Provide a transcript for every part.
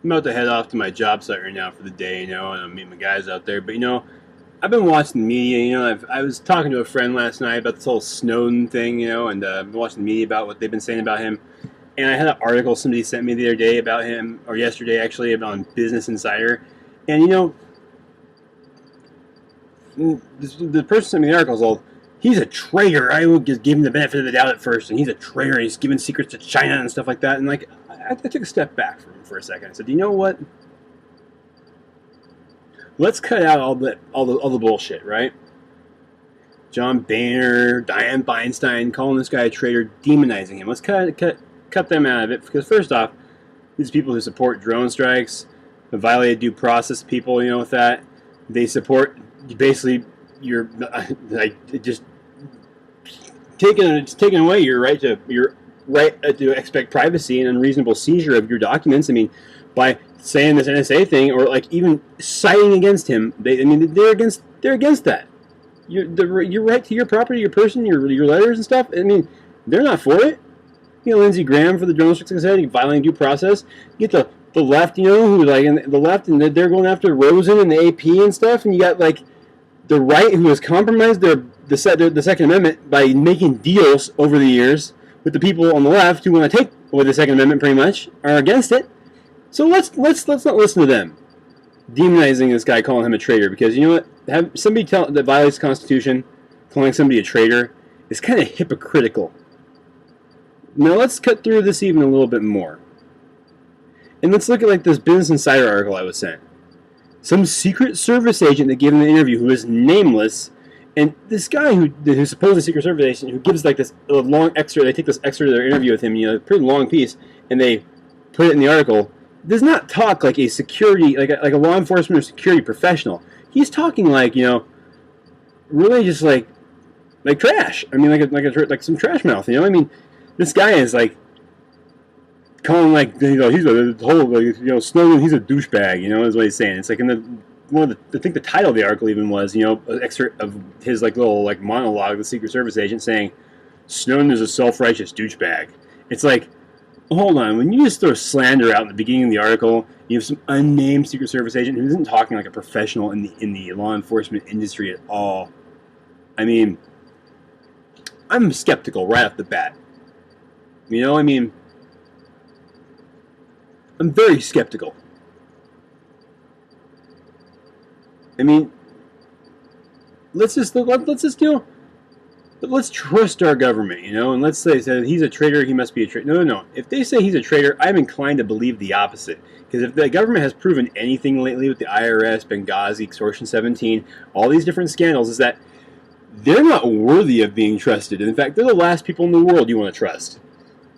I'm about to head off to my job site right now for the day, and I'm meeting my guys out there. But I've been watching the media. I was talking to a friend last night about this whole Snowden thing, and I've been watching the media about what they've been saying about him. And I had an article somebody sent me the other day about him, or yesterday actually, on Business Insider. And the person sent me the article is all, he's a traitor. I will just give him the benefit of the doubt at first, and he's a traitor. He's giving secrets to China and stuff like that. And I took a step back from him for a second. I said, you know what? Let's cut out all the bullshit, right? John Boehner, Dianne Feinstein, calling this guy a traitor, demonizing him. Let's cut them out of it, because first off, these people who support drone strikes, the violated due process people, with that, they support basically you're just taking away your right to expect privacy and unreasonable seizure of your documents. I mean, by saying this NSA thing, or like even citing against him, they're against that. Your right to your property, your person, your letters and stuff. I mean, they're not for it. Lindsey Graham for the journalists, like I said, violating due process. You get the left, who the left, and they're going after Rosen and the AP and stuff, and you got the right, who has compromised the Second Amendment by making deals over the years with the people on the left who want to take away the Second Amendment, pretty much, are against it. So let's not listen to them demonizing this guy, calling him a traitor, because have somebody that violates the Constitution, calling somebody a traitor, is kind of hypocritical. Now let's cut through this even a little bit more, and let's look at this Business Insider article I was sent. Some Secret Service agent that gave him an interview, who is nameless, and this guy who's supposedly Secret Service agent, who gives this long excerpt. They take this excerpt of their interview with him, a pretty long piece, and they put it in the article. Does not talk like a security, like a law enforcement or security professional. He's talking really just like trash. I mean, like some trash mouth. This guy is calling he's a whole Snowden. He's a douchebag. Is what he's saying. It's like in I think the title of the article even was an excerpt of his little monologue, the Secret Service agent saying Snowden is a self-righteous douchebag. It's like, hold on, when you just throw slander out in the beginning of the article, you have some unnamed Secret Service agent who isn't talking like a professional in the law enforcement industry at all. I mean, I'm skeptical right off the bat. I'm very skeptical. Let's trust our government, and let's say that he's a traitor, he must be a traitor. No. If they say he's a traitor, I'm inclined to believe the opposite. Because if the government has proven anything lately with the IRS, Benghazi, Extortion 17, all these different scandals, is that they're not worthy of being trusted. And in fact, they're the last people in the world you want to trust.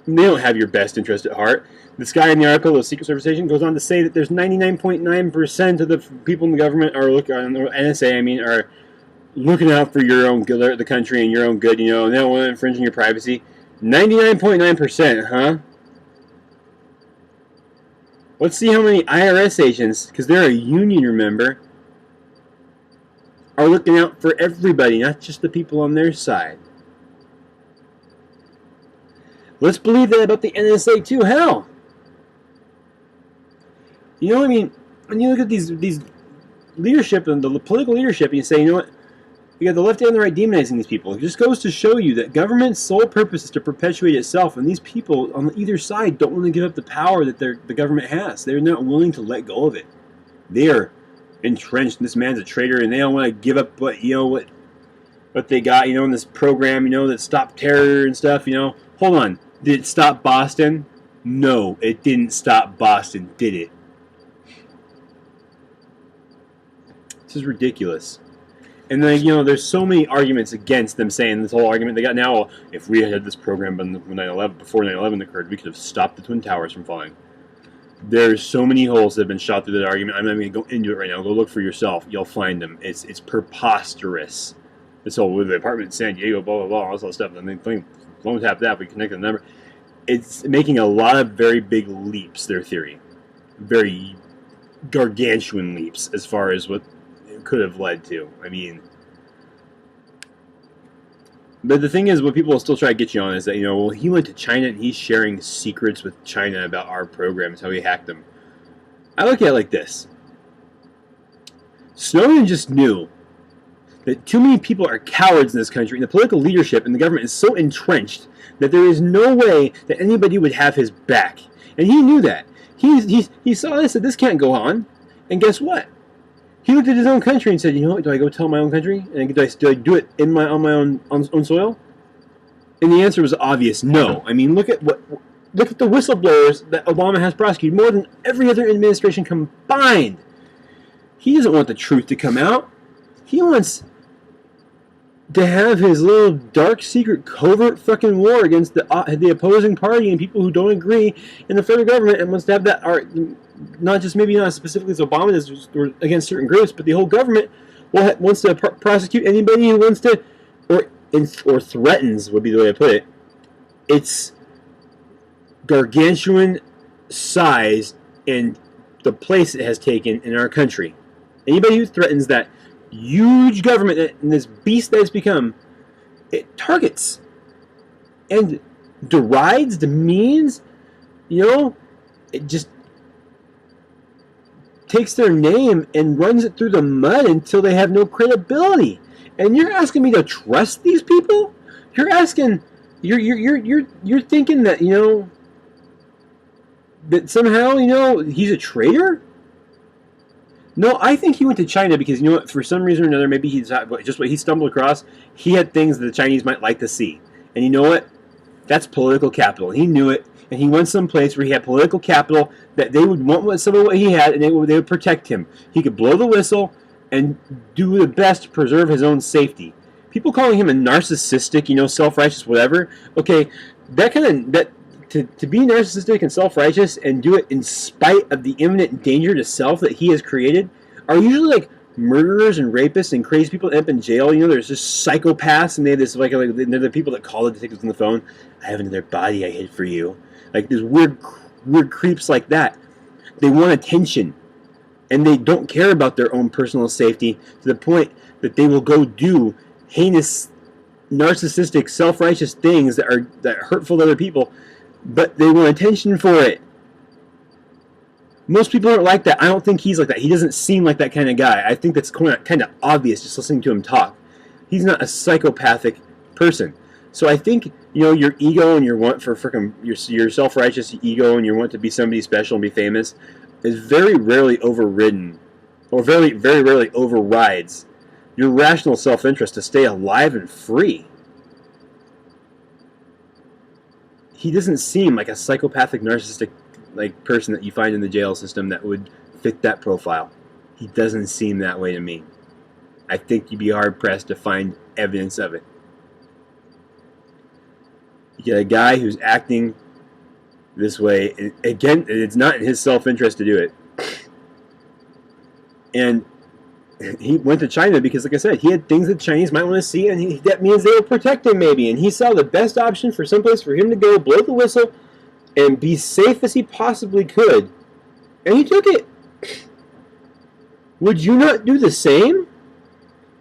And they don't have your best interest at heart. This guy in the article, the Secret Service agent, goes on to say that there's 99.9% of the people in the government NSA, are looking out for your own good, the country and your own good, and they don't want to infringe on your privacy. 99.9%, huh? Let's see how many IRS agents, because they're a union, remember, are looking out for everybody, not just the people on their side. Let's believe that about the NSA too. Hell, when you look at these leadership and the political leadership, and you say, what? You got the left and the right demonizing these people. It just goes to show you that government's sole purpose is to perpetuate itself, and these people on either side don't want to give up the power that the government has. They're not willing to let go of it. They are entrenched. This man's a traitor, and they don't want to give up what they got. In this program, that stopped terror and stuff. Hold on, did it stop Boston? No, it didn't stop Boston, did it? This is ridiculous. And then, there's so many arguments against them saying this whole argument they got now. Well, if we had this program before 9/11 occurred, we could have stopped the Twin Towers from falling. There's so many holes that have been shot through that argument. I'm not going to go into it right now. Go look for yourself. You'll find them. It's preposterous. This whole with the apartment in San Diego, blah, blah, blah, all this other stuff. And then long tap that, we connect the number. It's making a lot of very big leaps, their theory. Very gargantuan leaps as far as what could have led to. But the thing is, what people will still try to get you on is that, he went to China and he's sharing secrets with China about our programs, how he hacked them. I look at it like this. Snowden just knew that too many people are cowards in this country, and the political leadership and the government is so entrenched that there is no way that anybody would have his back. And he knew that. He saw this, that this can't go on. And guess what? He looked at his own country and said, you know what, do I go tell my own country? And do I do it on my own soil? And the answer was obvious, no. I mean, look at the whistleblowers that Obama has prosecuted, more than every other administration combined. He doesn't want the truth to come out. He wants to have his little dark secret covert fucking war against the opposing party and people who don't agree in the federal government, and wants to have that not specifically as Obama does or against certain groups, but the whole government wants to prosecute anybody who wants to or threatens, would be the way to put it. It's gargantuan size and the place it has taken in our country. Anybody who threatens that huge government and this beast that it's become, it targets and derides, demeans, it just takes their name and runs it through the mud until they have no credibility. And you're asking me to trust these people? You're asking, you're thinking that, that somehow, he's a traitor? No, I think he went to China because, for some reason or another, maybe just what he stumbled across, he had things that the Chinese might like to see. And you know what? That's political capital. He knew it, and he went someplace where he had political capital that they would want some of what he had, and they would protect him. He could blow the whistle and do the best to preserve his own safety. People calling him a narcissistic, self-righteous, whatever. Okay, to be narcissistic and self-righteous and do it in spite of the imminent danger to self that he has created are usually like murderers and rapists and crazy people that end up in jail. There's just psychopaths, and they have this they're the people that call the detectives on the phone. I have another body I hid for you. Like these weird creeps like that. They want attention, and they don't care about their own personal safety to the point that they will go do heinous, narcissistic, self-righteous things that are hurtful to other people. But they want attention for it. Most people aren't like that. I don't think he's like that. He doesn't seem like that kind of guy. I think that's kind of obvious just listening to him talk. He's not a psychopathic person. So I think, your ego and your want for your self-righteous ego and your want to be somebody special and be famous is very rarely overridden, or very, very rarely overrides your rational self-interest to stay alive and free. He doesn't seem like a psychopathic, narcissistic person that you find in the jail system that would fit that profile. He doesn't seem that way to me. I think you'd be hard-pressed to find evidence of it. You get a guy who's acting this way, and again, it's not in his self-interest to do it. And he went to China because, like I said, he had things that the Chinese might want to see, and that means they will protect him maybe. And he saw the best option for someplace for him to go, blow the whistle, and be safe as he possibly could. And he took it. Would you not do the same?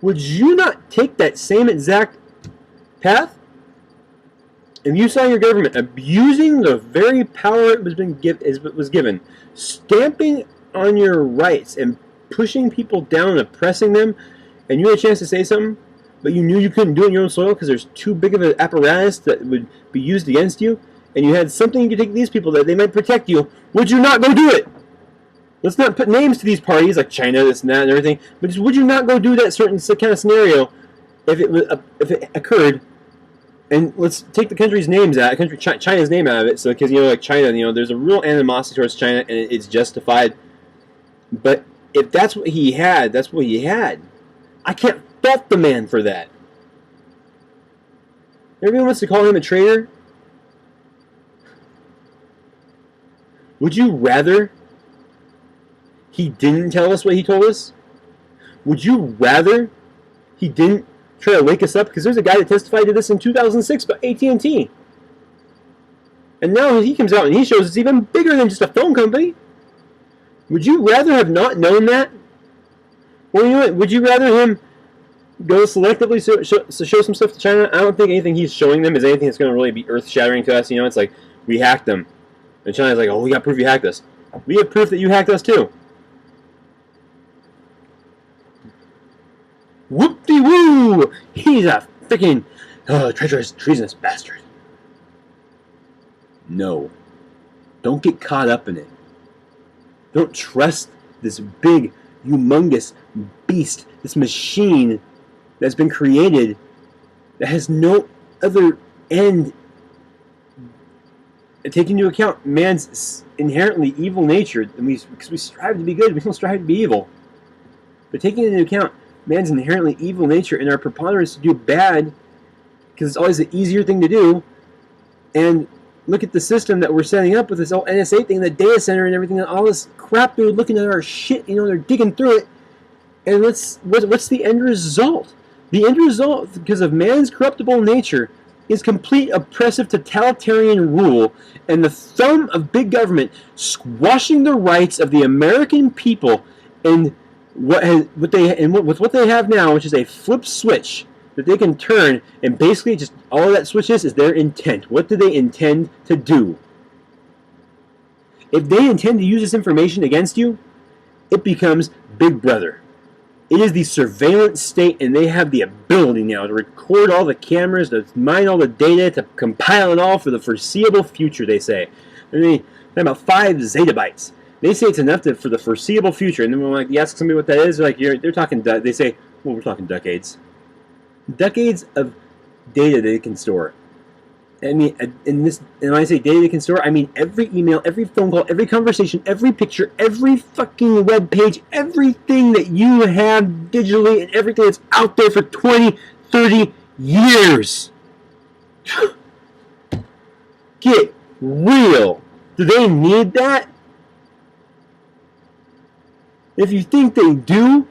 Would you not take that same exact path? If you saw your government abusing the very power it was given, stamping on your rights and pushing people down and oppressing them, and you had a chance to say something, but you knew you couldn't do it in your own soil because there's too big of an apparatus that would be used against you, and you had something you could take to these people that they might protect you, would you not go do it? Let's not put names to these parties like China, this and that, and everything, but just would you not go do that certain kind of scenario if it occurred? And let's take the country's names out, China's name out of it, so because like China, there's a real animosity towards China, and it's justified. But if that's what he had, that's what he had. I can't fault the man for that. Everyone wants to call him a traitor. Would you rather he didn't tell us what he told us? Would you rather he didn't try to wake us up? Because there's a guy that testified to this in 2006 about AT&T. And now he comes out and he shows it's even bigger than just a phone company. Would you rather have not known that? Or would you rather him go selectively show some stuff to China? I don't think anything he's showing them is anything that's going to really be earth-shattering to us. It's like, we hacked them. And China's like, oh, we got proof you hacked us. We have proof that you hacked us too. Whoop-de-woo! He's a freaking treacherous, treasonous bastard. No. Don't get caught up in it. Don't trust this big, humongous beast, this machine that's been created that has no other end. Taking into account man's inherently evil nature, and because we strive to be good, we don't strive to be evil. But taking into account man's inherently evil nature and our preponderance to do bad, because it's always the easier thing to do, and look at the system that we're setting up with this whole NSA thing, the data center and everything, and all this crap, they're looking at our shit, they're digging through it, and what's the end result? The end result, because of man's corruptible nature, is complete oppressive totalitarian rule and the thumb of big government squashing the rights of the American people, and with what they have now, which is a flip switch that they can turn, and basically just all that switch is their intent. What do they intend to do? If they intend to use this information against you, it becomes Big Brother. It is the surveillance state, and they have the ability now to record all the cameras, to mine all the data, to compile it all for the foreseeable future, they say. They're about 5 zettabytes. They say it's enough for the foreseeable future, and then when you ask somebody what that is, they're talking, they say, well, we're talking decades. Decades of data they can store. I mean, and when I say data they can store, I mean every email, every phone call, every conversation, every picture, every fucking web page, everything that you have digitally, and everything that's out there for 20, 30 years. Get real. Do they need that? If you think they do,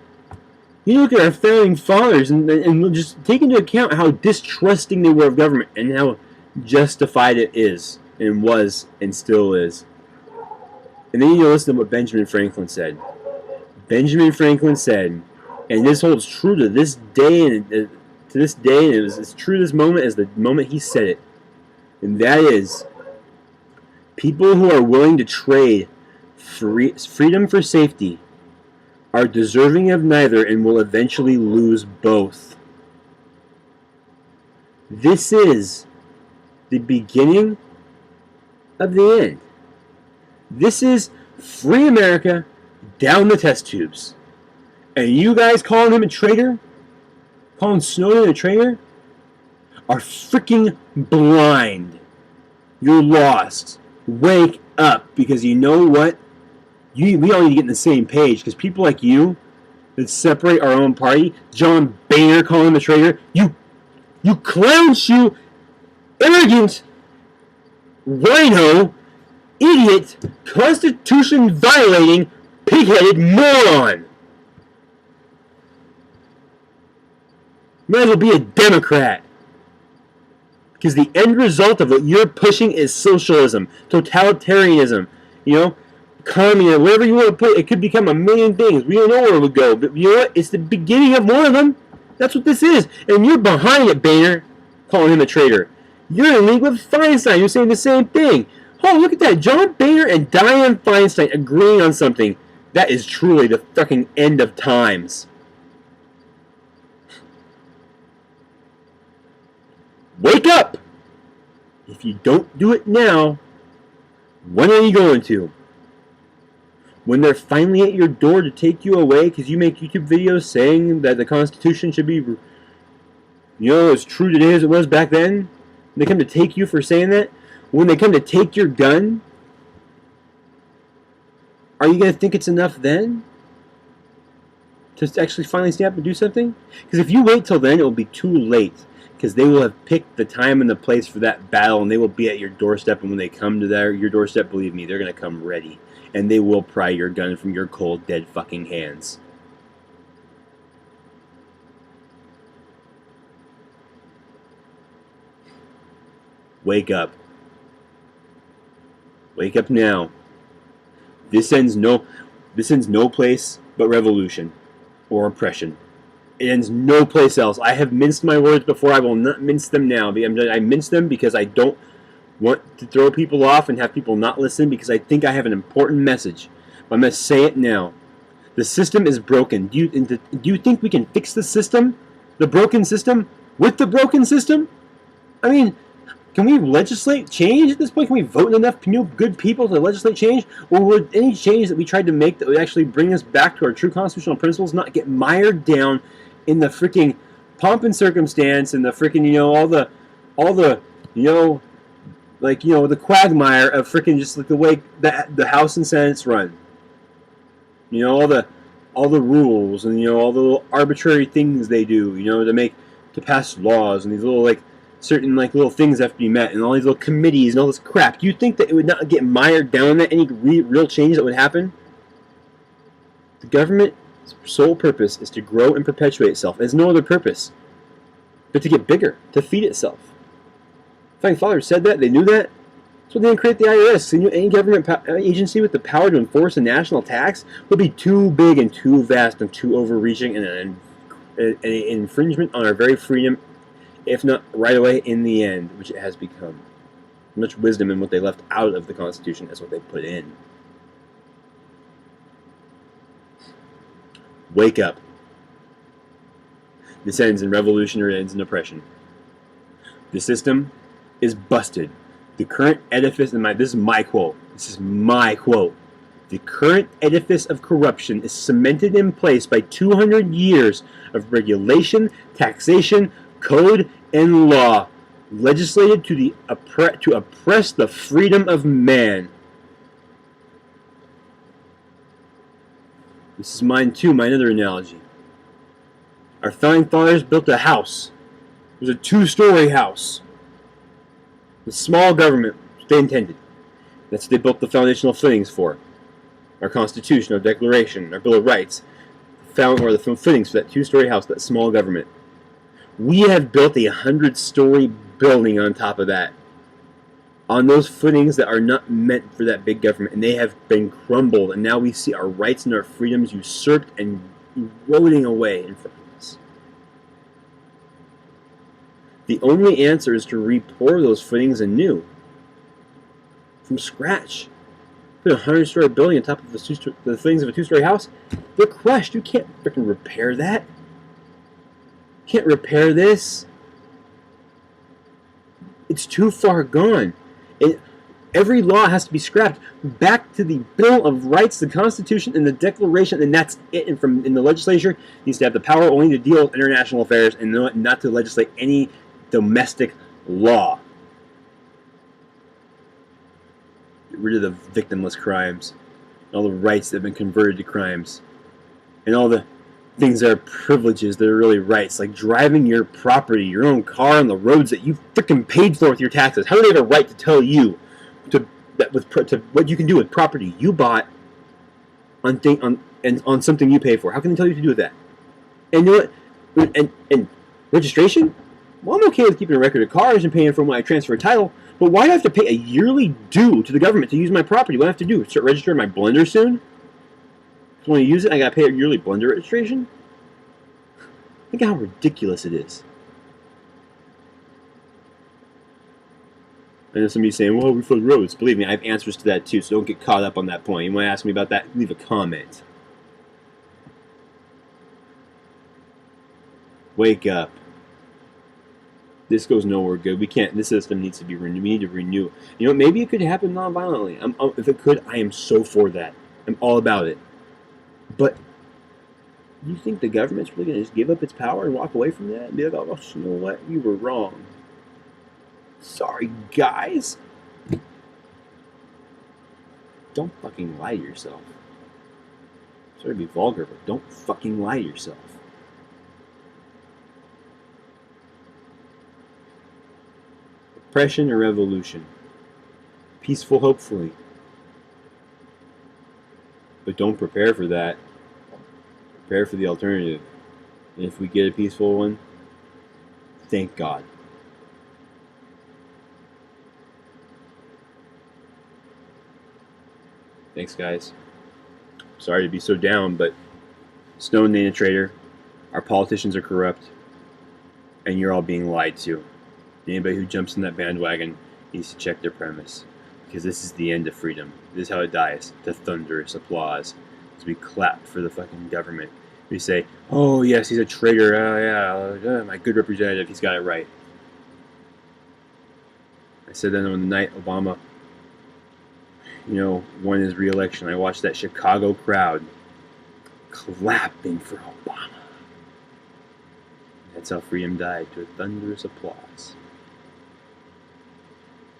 you look at our founding fathers and just take into account how distrusting they were of government and how justified it is and was and still is. And then you listen to what Benjamin Franklin said. Benjamin Franklin said, and this holds true to this day, and it was as true this moment as the moment he said it, and that is, people who are willing to trade freedom for safety are deserving of neither and will eventually lose both. This is the beginning of the end. This is free America down the test tubes. And you guys calling him a traitor, calling Snowden a traitor, are freaking blind. You're lost. Wake up, because you know what? We all need to get on the same page, because people like you that separate our own party, John Boehner calling him a traitor, you clown shoe, arrogant, rhino, idiot, Constitution-violating, pig-headed moron. Might as well be a Democrat. Because the end result of what you're pushing is socialism, totalitarianism, communism, whatever you want to put. It could become a million things. We don't know where it would go. But you know what? It's the beginning of one of them. That's what this is. And you're behind it, Boehner, calling him a traitor. You're in league with Feinstein. You're saying the same thing. Oh, look at that. John Boehner and Dianne Feinstein agreeing on something. That is truly the fucking end of times. Wake up! If you don't do it now, when are you going to? When they're finally at your door to take you away because you make YouTube videos saying that the Constitution should be, as true today as it was back then? When they come to take you for saying that? When they come to take your gun? Are you going to think it's enough then? To actually finally stand up and do something? Because if you wait till then, it will be too late. Because they will have picked the time and the place for that battle, and they will be at your doorstep, and when they come to your doorstep, believe me, they're going to come ready. And they will pry your gun from your cold, dead fucking hands. Wake up. Wake up now. This ends no place but revolution or oppression. It ends no place else. I have minced my words before. I will not mince them now. I mince them because I don't want to throw people off and have people not listen because I think I have an important message. But I'm going to say it now. The system is broken. Do you think we can fix the system? The broken system? With the broken system? I mean, can we legislate change at this point? Can we vote in enough good people to legislate change? Or would any change that we tried to make that would actually bring us back to our true constitutional principles not get mired down in the freaking pomp and circumstance and the freaking, the quagmire of freaking just like the way that the House and Senate's run? All the rules and all the little arbitrary things they do, to pass laws and these little certain little things have to be met and all these little committees and all this crap. Do you think that it would not get mired down in that any real change that would happen? The government's sole purpose is to grow and perpetuate itself. It has no other purpose but to get bigger, to feed itself. Founding Fathers said that. They knew that. That's why they didn't create the IRS. They knew any government agency with the power to enforce a national tax would be too big and too vast and too overreaching and an infringement on our very freedom, if not right away in the end, which it has become. Much wisdom in what they left out of the Constitution as what they put in. Wake up. This ends in revolution or it ends in oppression. The system is busted. The current edifice, this is my quote. This is my quote. The current edifice of corruption is cemented in place by 200 years of regulation, taxation, code, and law, legislated to oppress the freedom of man. This is mine too, my other analogy. Our founding fathers built a house. It was a 2-story house. The small government, they intended. That's what they built the foundational footings for. Our Constitution, our Declaration, our Bill of Rights, the footings for that 2-story house, that small government. We have built a 100-story building on top of that, on those footings that are not meant for that big government, and they have been crumbled, and now we see our rights and our freedoms usurped and eroding away in front of us. The only answer is to re-pour those footings anew, from scratch. Put a 100-story building on top of the footings of a 2-story house. They're crushed. You can't freaking repair that. You can't repair this. It's too far gone. Every law has to be scrapped back to the Bill of Rights, the Constitution, and the Declaration, and that's it. And in the legislature, needs to have the power only to deal with international affairs and not to legislate any domestic law. Get rid of the victimless crimes, all the rights that have been converted to crimes, and all the things that are privileges that are really rights, like driving your property, your own car on the roads that you freaking paid for with your taxes. How do they have a right to tell you to what you can do with property you bought on something you pay for? How can they tell you to do with that? And you know what? And registration? Well, I'm okay with keeping a record of cars and paying for them when I transfer a title, but why do I have to pay a yearly due to the government to use my property? What do I have to do? Start registering my blender soon? So when I use it, I gotta pay a yearly blender registration? Think how ridiculous it is. I know somebody's saying, well, we flood roads. Believe me, I have answers to that too, so don't get caught up on that point. You want to ask me about that? Leave a comment. Wake up. This goes nowhere good. We can't. This system needs to be renewed. We need to renew. You know, maybe it could happen non-violently. If it could, I am so for that. I'm all about it. But you think the government's really going to just give up its power and walk away from that and be like, oh, you know what? You were wrong. Sorry, guys. Don't fucking lie to yourself. Sorry to be vulgar, but don't fucking lie to yourself. Oppression or revolution? Peaceful, hopefully. But don't prepare for that. Prepare for the alternative. And if we get a peaceful one, thank God. Thanks, guys. Sorry to be so down, but Snowden ain't a traitor. Our politicians are corrupt. And you're all being lied to. Anybody who jumps in that bandwagon needs to check their premise, because this is the end of freedom. This is how it dies, to thunderous applause, as we clap for the fucking government. We say, oh yes, he's a traitor, my good representative, he's got it right. I said that on the night Obama, won his re-election. I watched that Chicago crowd clapping for Obama. That's how freedom died, to a thunderous applause.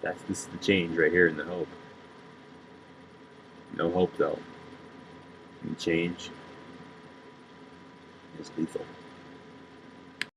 This is the change right here in the hope. No hope though. And change is lethal.